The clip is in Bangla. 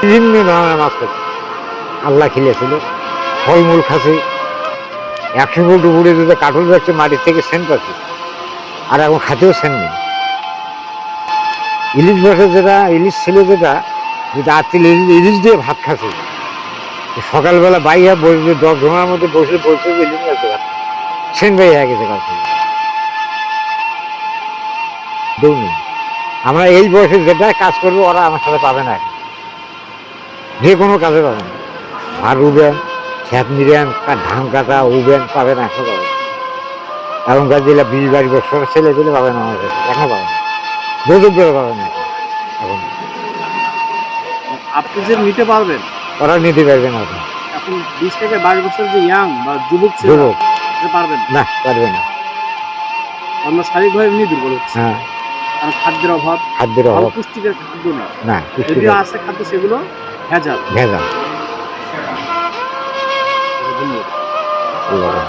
বিভিন্ন ধরনের মাছ খাচ্ছে, আল্লাহ খিলেছিল, ফলমূল খাচ্ছে। 100 ফুট উপরে যদি কাঠল যাচ্ছে মাটির থেকে সেন্ট পাচ্ছি, আর এখন খাতেও সেন্ট নেই। ইলিশ বসে যেটা, ইলিশ ছিল যেটা, যেটা আত্মীয় ইলিশ দিয়ে ভাত খাচ্ছে, সকালবেলা বাইয়া বসে 10 জনের মধ্যে বসে বলছে যে ইলিশ মাছ দিয়ে ভাত খাচ্ছে। সেন্ট বাই হয়ে গেছে কাল থেকে দৌড়। আমরা এই বয়সে যেটা কাজ করবো ওরা আমার সাথে পাবে না, এখন যে কোনো কাজে পাবে না। আর উবেন, খেত নিবেন, ধান কাটা উবেন পাবে না, এখন পাবে না। এখনকার যেটা 20-22 বছর ছেলে পেলে পাবে না, আমার কাছে এখন পাবে না, যোগাযোগ করে পাবে না এখন। আপনি যে নিতে পারবেন, ওরা নিতে পারবে না এখন। এখন 20 থেকে 22 বছর যে ইয়াং বা যুবক ছিল যুবক পারবেন না, পারবে না। আমরা শারীরিকভাবে এমনি দুর্বল হচ্ছে, হ্যাঁ, কারণ খাদ্যের অভাব, খাদ্যের ভালো অভাব পুষ্টিকর খাদ্য নেই। না, যদিও আছে খাদ্য, সেগুলো ভেজাল। ভেজাল। ধন্যবাদ।